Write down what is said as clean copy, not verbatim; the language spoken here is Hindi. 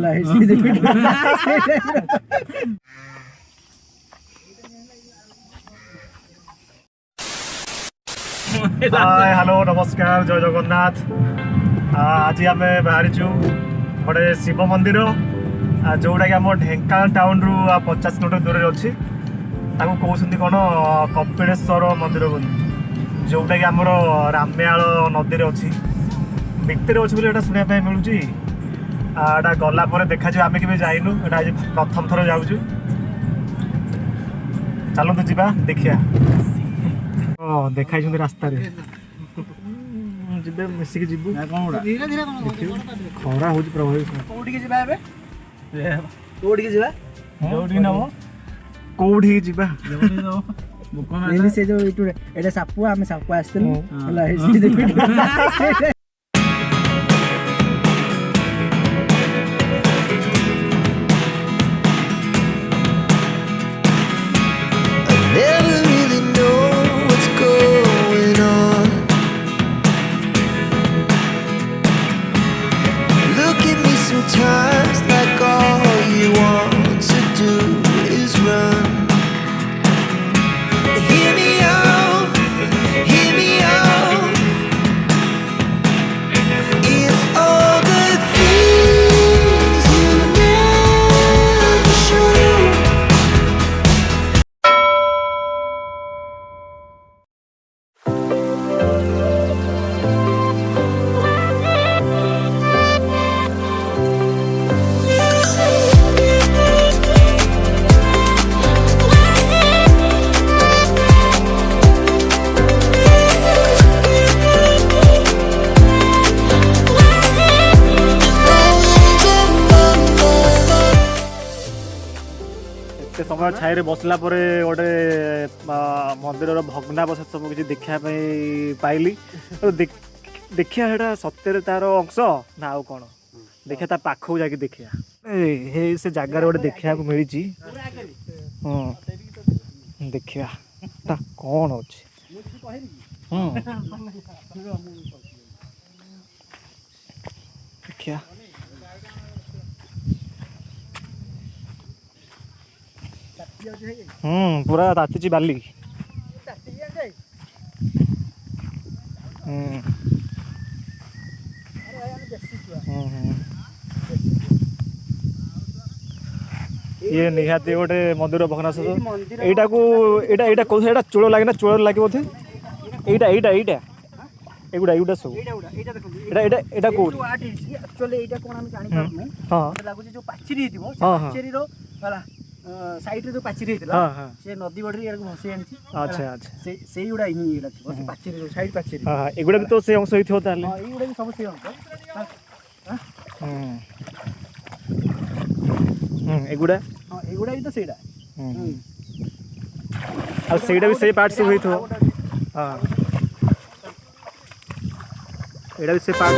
हाय हेलो नमस्कार जय जगन्नाथ। आज आम बाहरी गोटे शिव मंदिर जोटा कि आम ढेंकानाल टाउन रु 50 किलोमीटर दूर अच्छी कहते कौन कपिलेश्वर मंदिर बोली जोटा कि आमर राम्याल नदी अच्छी भितर अच्छी बोली शुणापी मिलूँ। एटा गला देखा आम के जाइनु आज प्रथम थर जाऊँ। चलतु जा देखिया देखाई रास्ता जीवे मिसिक जीवु खरा हो प्रभावित कौटी जा से जो एटा सापुआ आम सापुआ आसलु Sometimes like all you want to do is run. Hear me out, hear me out. It's all the things you never show. समय छाई बसला गोटे मंदिर भग्नावशेष सब किसी देखा पाइली देखिया है सत्य तार अंश ना आउ कौन देखिया ता पाखक जाके देखिया से जगार गोटे देखा मिली देखिया कौन अच्छे देखिया पूरा ताती बाली ये निहाती गोटे मंदिर भग्नावशेष एटा को एटा एटा कोन एटा चोळ लागे ना चोळ लागे बोथे एटा एटा एटा एगुडा एगुडा सब एटा एटा एटा को एक्चुअली एटा कोन हम जानि पारनु हां लागु जे जो पाचिरी हेतिबो पाचिरी रो वाला साइड रे जो पाचिरी हेतिला से नदी बडरी यार भसे आनछि। अच्छा अच्छा से उडा हि एला थो से पाचिरी रो साइड पाचिरी हां एगुडा भी तो से अंश होइथो ताले हां एगुडा भी सब से अंश एगुडा हां एगुडा भी तो सेडा आ सेडा भी सही पार्ट से होइथो हां एडा भी से पार्ट